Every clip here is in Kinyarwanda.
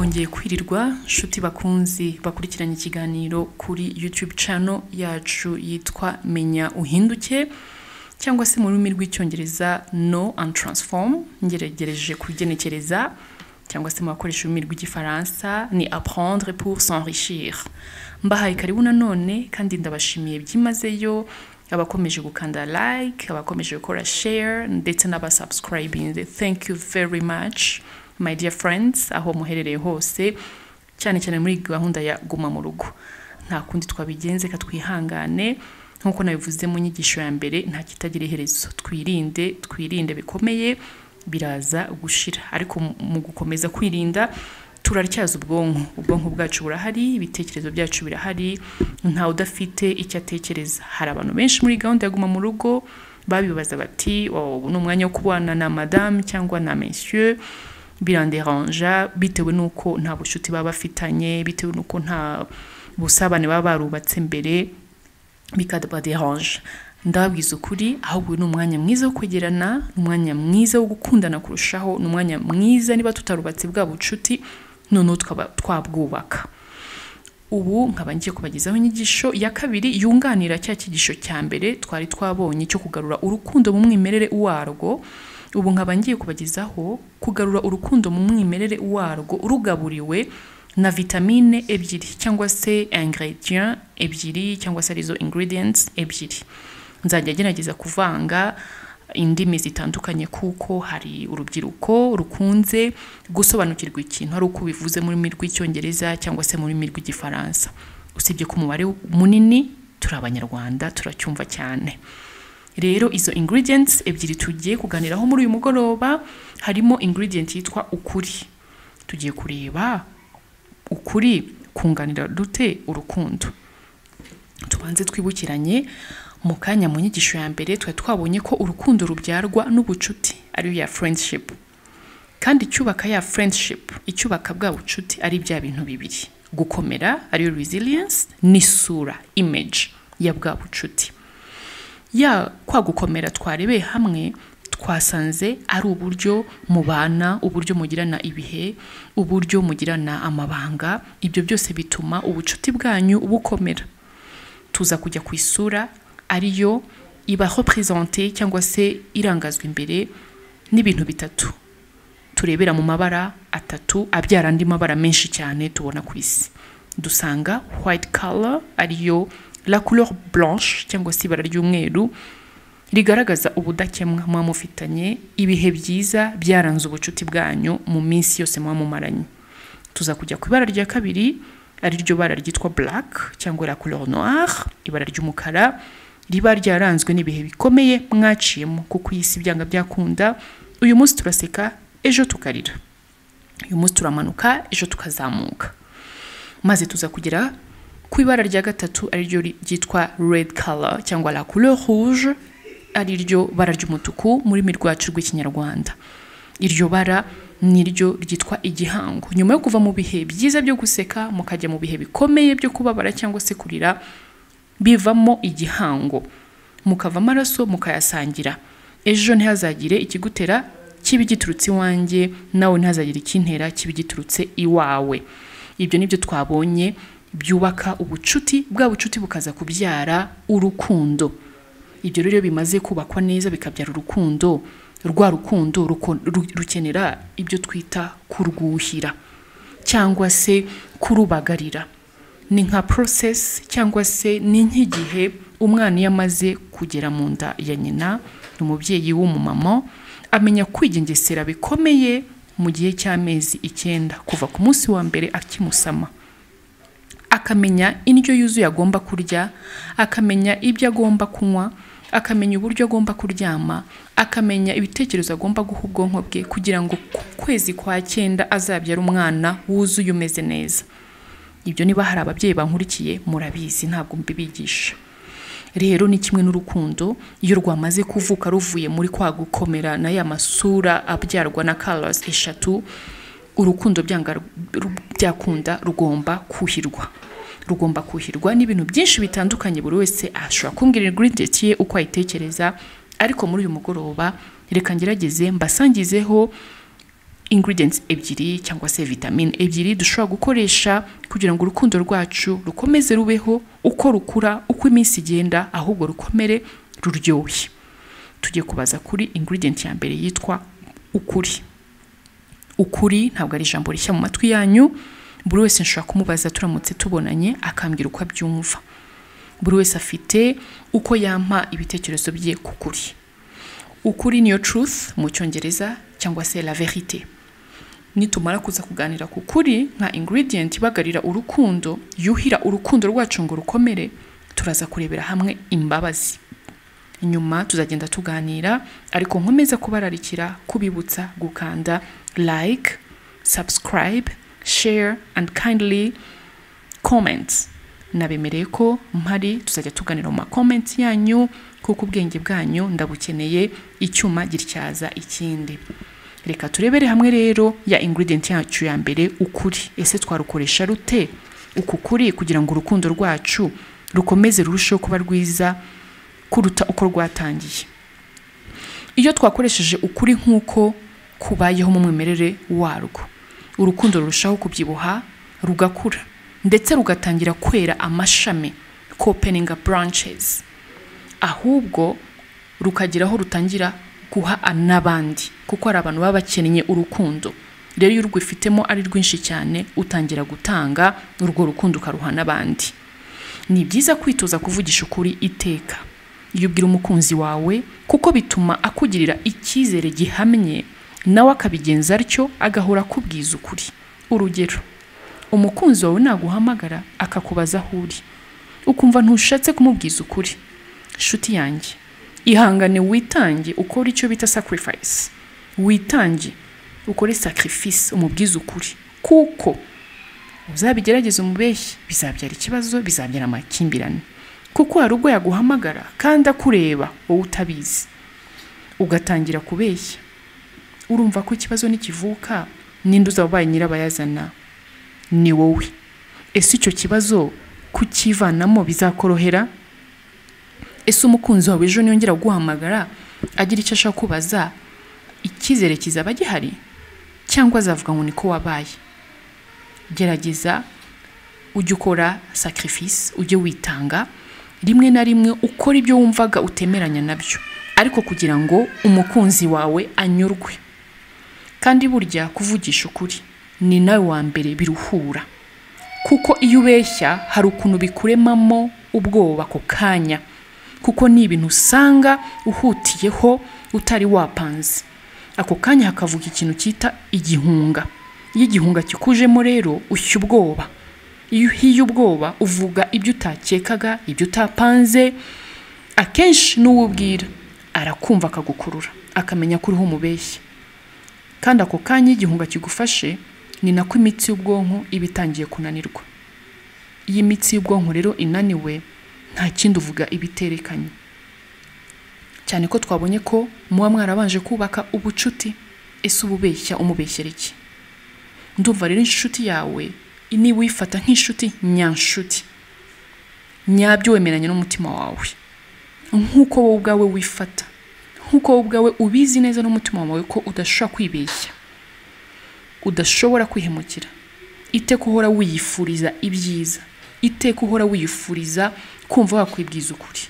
mwongeye kwirirwa nshuti bakunzi bakurikiranye ikiganiro kuri YouTube channel yacu yitwa Menya Uhinduke cyangwa se mu rurimi rw'icyongereza Know and Transform. Ngeragereje kugenekereza cyangwa se mu bakoresha ururimi rw'igifaransa ni apprendre pour s'enrichir. Mbahaye karibu nanone kandi ndabashimiye byimazeyo abakomeje gukanda like, abakomeje gukora share ndetse n'abasubscribing. Thank you very much my dear friends aho muherereye hose, cyane cyane muri gahunda ya guma mu rugo. Nta kundi twabigenze katwihangane nkuko nabivuze mu nyigisho ya mbere, nta kitagira iherezo. Twirinde bikomeye biraza gushira, ariko mu gukomeza kwirinda turaryaza ubwonko bwacu burahari, ibitekerezo byacu birahari, nta udafite icyo atekereza. Hari abantu benshi muri gahunda ya guma mu rugo babibaza bati n'umwanya wo kubana na madame cyangwa na monsieur biranderanja, bitewe nuko nta bushuti baba bafitanye, bitewe nuko nta busabane baba barubatse mbere bikabaderanja. Ndababwiza ukuri, ahubwo ni umwanya mwiza wo kwegerana, umwanya mwiza wo gukundana kurushaho, n'umwanya mwiza niba tutarubatse bwa bucuti none twabwubaka. Ubu nkaba ngiye kubagezaho inyigisho ya kabiri yunganira cya kigisho cya mbere twari twabonye cyo kugarura urukundo mu mwimerere warwo. Ubu nkaba ngiye kubagezaho kugarura urukundo mu mwimerere warwo rugaburiwe na vitamine ebyiri cyangwa se ingredient ebyiri cyangwa se arizo ingredients ebyiri. Nzajya gerageza kuvanga indimi zitandukanye kuko hari urubyiruko rukunze gusobanukirwa ikintu ari uko bivuze muri rurimi rw'icyongereza cyangwa se muri rurimi rw'igifaransa. Usibye ku mubare munini turi abanyarwanda turacyumva cyane. Rero izo ingredients ebyiri tugiye kuganiraho muri uyu mugoroba, harimo ingredient yitwa ukuri. Tugiye kureba ukuri kunganira dute urukundo. Tubanze twibukiranye mu kanya mu nyigisho ya mbere twabonye ko urukundo rubyarwa n'ubucuti ari ya friendship, kandi icyubaka ya friendship, icyubaka bwa bucuti ari bya bintu bibiri: gukomera ari resilience, n'isura image ya bwa bucuti. Ya kwa gukomera twarebeye hamwe twasanze ari uburyo mubana, uburyo mugirana ibihe, uburyo mugirana amabanga. Ibyo byose bituma ubucuti bwanyu bukomera. Tuza kujya ku isura ariyo iba representer cyangwa se irangazwa imbere n'ibintu bitatu turebera mu mabara atatu abyara andi mabara menshi cyane tubona ku isi. Dusanga white color ariyo la couleur blanche cyangwa se ibara ry'umweru rigaragaza ubudakemwa muba mufitanye, ibihe byiza byaranze ubucuti bwanyu mu minsi yose muba mumaranye. Tuza kujya ku ibara rya kabiri ari ryo bara ryitwa black cyangwa la couleur noire, ibara ry'umukara riba ryaranzwe n'ibihe bikomeye mwaciyemo, kuko isi byanga byakunda. Uyu munsi turaseka, ejo tukarira. Uyu munsi turamanuka, ejo tukazamuka. Maze tuza kugera ku ibara rya gatatu ari ryo ryitwa red color cyangwa la couleur rouge, ari ryo bara ry'umutuku muri mirwacu rw'ikinyarwanda. Iryo bara niryo ryitwa igihango. Nyuma yo kuva mu bihe byiza byo guseka mukajya mu bihe bikomeye byo kubabara cyangwa se kurira, bivamo igihango, mukava amaraso mukayasangira. Ejo ntihazagire ikigutera kibi giturutse iwanjye, nawe ntihazagire ikintera kibi giturutse iwawe. Ibyo nibyo twabonye byubaka ubucuti, bwa bucuti bukaza kubyara urukundo. Ibyo rero bimaze kubakwa neza bikabyara urukundo, rwa rukundo rukenera ibyo twita kurwuhira cyangwa se kurubagarira. Ni nka process cyangwa se ni nk'igihe umwana yamaze kugera mu nda ya nyina, umubyeyi w'umumama amenya kwigengesera bikomeye mu gihe cy'amezi 9 kuva ku munsi wa mbere akimusama. Akamenya indyo yuzuye agomba kurya, akamenya ibyo agomba kunywa, akamenya uburyo agomba kuryama, akamenya ibitekerezo agomba guha ubwonko bwe kugira ngo kwezi kwa 9 azabyara umwana wuzuye umeze neza. Ibyo niba hari ababyeyi bankurikiye murabizi, ntabwo mbibigisha. Rero ni kimwe n'urukundo, iyo rwamaze kuvuka ruvuye muri kwa gukomera na ya masura abyarwa na colors eshatu, urukundo byakunda rugomba kuhirwa. Rugomba kuhirwa n'ibintu byinshi bitandukanye. Buri wese ashobora kumbwira ingredient ye uko ayitekereza, ariko muri uyu mugoroba reka ngerageze mbasangizeho ingredients ebyiri cyangwa se vitamine ebyiri dushobora gukoresha kugira ngo urukundo rwacu rukomeze rubeho uko rukura uko iminsi igenda ahubwo rukomere ruryoshye. Tugiye kubaza kuri ingredient ya mbere yitwa ukuri. Ukuri ntabwo ari ijambo rishya mu matwi yanyu, buri wese nshobora kumubaza turamutse tubonanye akambwira uko abyumva. Buri wese afite uko yampa ibitekerezo bye ku kuri. Ukuri niyo truth mu cyongereza cyangwa se la vérité. Nitumara kuza kuganira ku kuri nka ingredient ibagarira urukundo, yuhira urukundo rwacu ngo rukomere, turaza kurebera hamwe imbabazi. Nyuma tuzagenda tuganira, ariko nkomeza kubararikira kubibutsa gukanda like, subscribe, share and kindly comment. Nabemereye ko mpari tuzajya tuganira mu comments yanyu kuko ubwenge bwanyu ndabukeneye, icyuma gityaza ikindi. Reka turebere hamwe rero ya ingredient yacu ya mbere ukuri. Ese twarukoresha rute uku kuri kugira ngo urukundo rwacu rukomeze rurusheho kuba rwiza kuruta uko rwatangiye? Iyo twakoresheje ukuri nk'uko kubayeho mu mwimerere warwo, urukundo rurushaho kubyibuha, rugakura ndetse rugatangira kwera amashami, opening branches, ahubwo rukagiraho rutangira guha n'abandi, kuko ari abantu baba bakeneye urukundo. Rero iyo urwifitemo ari rwinshi cyane utangira gutanga urwo rukundo ukaruha n'abandi. Ni byiza kwitoza kuvugisha ukuri iteka iyo ubwira umukunzi wawe, kuko bituma akugirira icyizere gihamye, nawe akabigenza atyo agahora akubwiza ukuri. Urugero, umukunzi wawe naguhamagara akakubaza aho uri, ukumva ntushatse kumubwiza ukuri, nshuti yanjye, ihangane witange ukora icyo bita sacrifice. Witange ukore sacrifice umubwiza ukuri, kuko uzabigerageza umubeshyi bizabyara ikibazo, bizabyara amakimbirane. Kuko hari ubwo yaguhamagara kandi akureba wowe utabizi, ugatangira kubeshya. Urumva ko ikibazo nikivuka ninde uzabaye nyirabayazana? Ni wowe. Ese icyo kibazo kukivanamo bizakorohera? Ese umukunzi wawe ejo niyongera guhamagara agira icyo ashaka kubaza, icyizere kizaba gihari cyangwa azavuga ngo niko wabaye? Gerageza ujye ukora sacrifice, ujye witanga, rimwe na rimwe ukora ibyo wumvaga utemeranya nabyo, ariko kugira ngo umukunzi wawe anyurwe. Kandi burya kuvugisha ukuri ni nawe wa mbere biruhura, kuko iyo ubeshya hari ukuntu bikuremamo ubwoba ako kanya, kuko ni ibintu usanga uhutiyeho utari wapanze. Ako kanya hakavuga ikintu cyita igihunga. Iyo igihunga kikujemo rero ushya ubwoba. Iyo uhiye ubwoba uvuga ibyo utakekaga, ibyo utapanze, akenshi n'uwubwira arakumva akagukurura, akamenya ko uriho umubeshya. Kandi ako kanya igihunga kigufashe, ni nako imitsi y'ubwonko iba itangiye kunanirwa. Iyi mitsi y'ubwonko rero inaniwe, nta kindi uvuga ibiterekanye. Cyane ko twabonye ko muba mwarabanje kubaka ubucuti. Ese ububeshya umubeshyera iki? Ndumva rero inshuti yawe niba uyifata nk'inshuti nyanshuti, nyabyo wemeranya n'umutima wawe, nk'uko wowe ubwawe wifata, nk'uko wowe ubwawe ubizi neza n'umutima wawe ko udashobora kwibeshya, udashobora kwihemukira. Iteka uhora wiyifuriza ibyiza, iteka uhora wiyifuriza kumva wakwibwiza ukuri.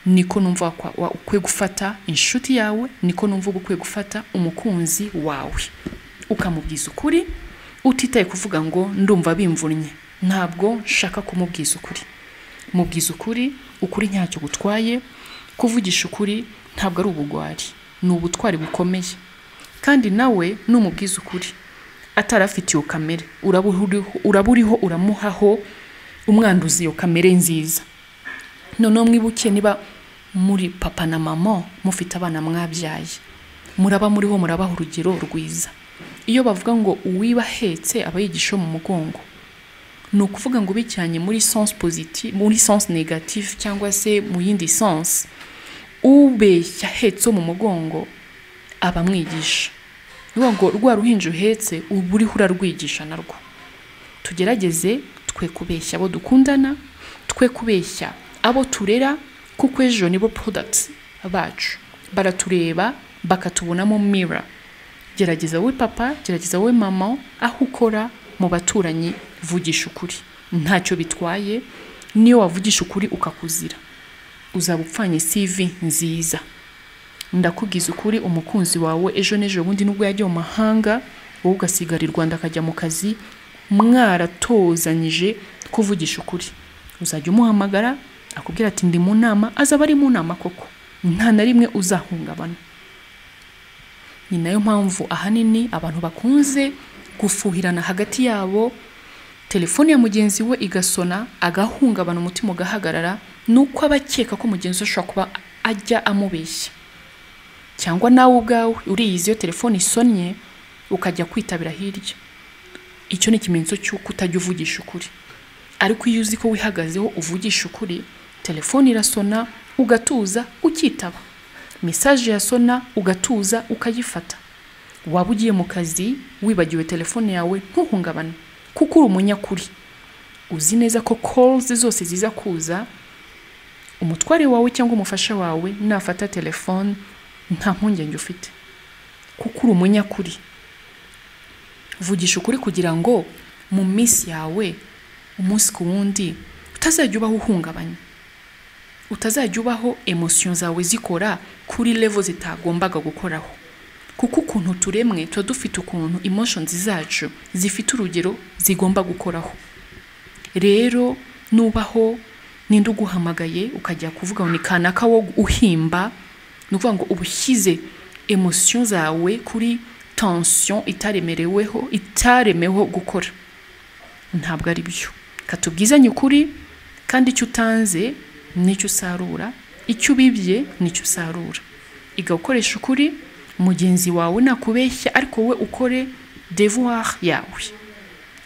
Niko numva ukwiye gufata inshuti yawe, niko numva ukwiye gufata umukunzi wawe, ukamubwiza ukuri utitaye kuvuga ngo ndumva bimvunnye, ntabwo nshaka kumubwiza ukuri. Mubwiza ukuri, ukuri ntacyo gutwaye. Kuvugisha ukuri ntabwo ari ubugwari, ni ubutwari bukomeye. Kandi nawe numubwiza ukuri atarafite iyo kamere, uraburiho uramuhaho umwanduzi iyo kamere nziza. Noneho mwibuke niba muri papa na mama mufite abana mwabyaye, muraba muriho murabaho urugero rwiza. Iyo bavuga ngo uwibahetse aba yigisha mu mugongo, ni ukuvuga ngo bicyanye muri sens positive, muri sens negative cyangwa se mu yindi sens, ubeshya hetse mu mugongo aba mwigisha. Niyo ngo rwa ruhinja uhetse uburiho urarwigisha narwo. Tugerageze twe kubeshya abo dukundana, twe kubeshya abo turera, kuko ejo nibo products bacu, baratureba bakatubonamo mirror gerageza we papa, gerageza we mama, aho ukora mu baturanyi vugisha ukuri. Ntacyo bitwaye niyo wavugisha ukuri ukakuzira, uzaba upfanye CV nziza. Ndakubwiza ukuri, umukunzi wawe ejo n'ejo bundi nubwo yagiye mu mahanga, wowe ugasigara i Rwanda akajya mu kazi, mwaratozanyije kuvugisha ukuri. Uzajya umuhamagara akubwira ati ndi mu nama, azaba ari mu nama koko, nta na rimwe uzahungabana. Ni nayo mpamvu ahanini abantu bakunze gufuhirana hagati yabo, telefone ya mugenzi we igasona agahungabana, umutima ugahagarara, nuko abakeka ko mugenzi we ashobora kuba ajya amubeshya. Cyangwa nawe ubwawe uriyizi iyo telefone isonnye ukajya kwitabira hirya. Icyo ni ikimenyetso cy'uko utajya uvugisha ukuri. Ariko iyo uzi ko wihagazeho uvugisha ukuri, telefone irasona ugatuza ukitaba, message yasona ugatuza ukayifata. Waba ugiye mu kazi wibagiwe telefone yawe ntuhungabane, kuko uri umunyakuri. Uzi neza ko calls zose ziza kuza, umutware wawe cyangwa umufasha wawe nafata telefone nta mpungenge ufite, kuko uri umunyakuri. Vugisha ukuri kugira ngo mu minsi yawe umunsi ku wundi utazajya ubaho uhungabanye, utazajya ubaho emotion zawe zikora kuri level zitagombaga gukoraho. Kuko ukuntu turemwe tuba dufite ukuntu emotions zacu zifite urugero zigomba gukoraho. Rero nubaho ninde uguhamagaye ukajya kuvuga ngo ni kanaka wo uhimba, nuvuga ngo ubushyize emotion zawe kuri tension itaremeweho gukora. Ntabwo ari byo. Katubwizanye ukuri, kandi icyo utanze nicyo usarura, icyo ubibye nicyo usarura. Iga ukoresha ukuri, mugenzi wawe nakubeshya ariko we ukore devoir yawe,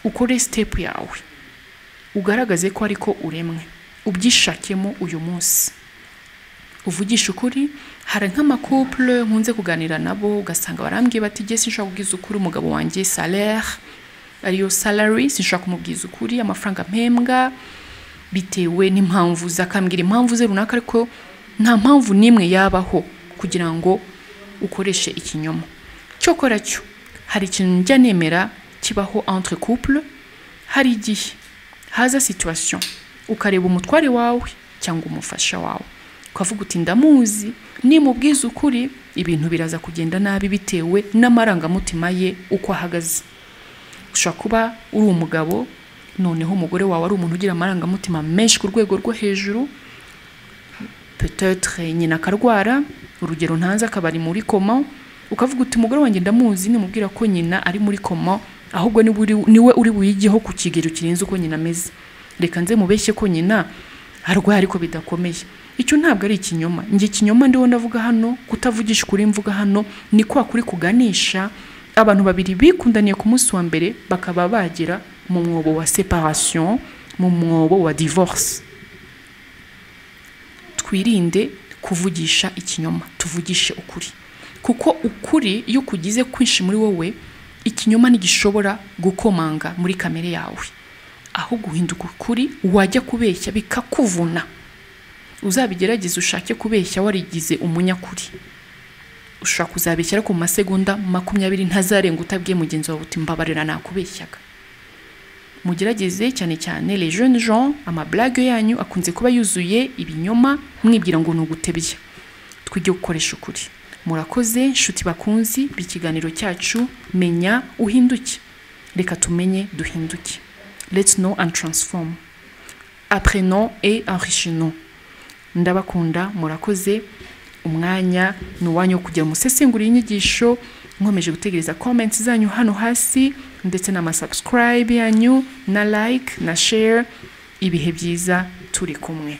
ukore step yawe, ugaragaze ko ariko uremwe, ubyishakemo uyu munsi. Uvugisha ukuri. Hari nk'amakouple nkunze kuganira nabo ugasanga barambwiye bati je sinshaka kubwiza ukuri umugabo wanjye salaire ariyo salary, sinshaka kumubwiza ukuri amafaranga mpembwa, bitewe n'impamvu zakambwira impamvu ze runaka, ariko nta mpamvu nimwe yabaho kugira ngo ukoreshe ikinyoma. Cyokora cyo hari ikintu njya nemera kibaho entre couple. Hari igihe haza situation ukareba umutware wawe cyangwa umufasha wawe ukavuga uti ndamuzi, nimubwiza ukuri ibintu biraza kugenda nabi bitewe n'amarangamutima ye uko ahagaze. Ushobora kuba uri umugabo, noneho umugore wawe ari umuntu ugira amarangamutima menshi ku rwego rwo hejuru, peut-être nyina akarwara, urugero ntanze akaba ari muri koma, ukavuga uti umugore wanjye ndamuzi, nimubwira ko nyina ari muri koma, ahubwo niwe uri buyigiho ku kigero kirenze uko nyina ameze, reka nze mubeshye ko nyina arwaye ariko bidakomeye. Icyo ntabwo ari ikinyoma. Nge ikinyoma ndiho ndavuga hano, kutavugisha ukuri mvuga hano, ni kwa kuri kuganisha abantu babiri bikundaniye ku munsi wa mbere bakaba bagira mu mwobo wa separation, mu mwobo wa divorce. Twirinde kuvugisha ikinyoma, tuvugishe ukuri, kuko ukuri iyo kugize kwinshi muri wowe, ikinyoma ntigishobora gukomanga muri kamere yawe. Aho guhinduka ukuri wajya kubeshya bikakuvuna. Uzabigerageza ushake kubeshya warigize umunyakuri, ushaka kuzabeshya ariko mu masegonda 20 ntazarenga utabwiye mugenzi wawe uti mbabarira nakubeshyaga. Mugerageze cyane cyane les jeunes gens, ama blague yanyu akunze kuba yuzuye ibinyoma, mwibwira ngo nugutebya. Twige gukoresha ukuri. Murakoze nshuti bakunzi b'ikiganiro cyacu menya uhinduke. Reka tumenye duhinduke. Let's know and transform. Apprenons et enrichissons. Ndabakunda, murakoze. Umwanya nuwanyu kugira musesengura inyigisho. Nkomeje gutegereza comments zanyu hano hasi, ndetse na subscribe yanyu, na like na share. Ibihe byiza turi kumwe.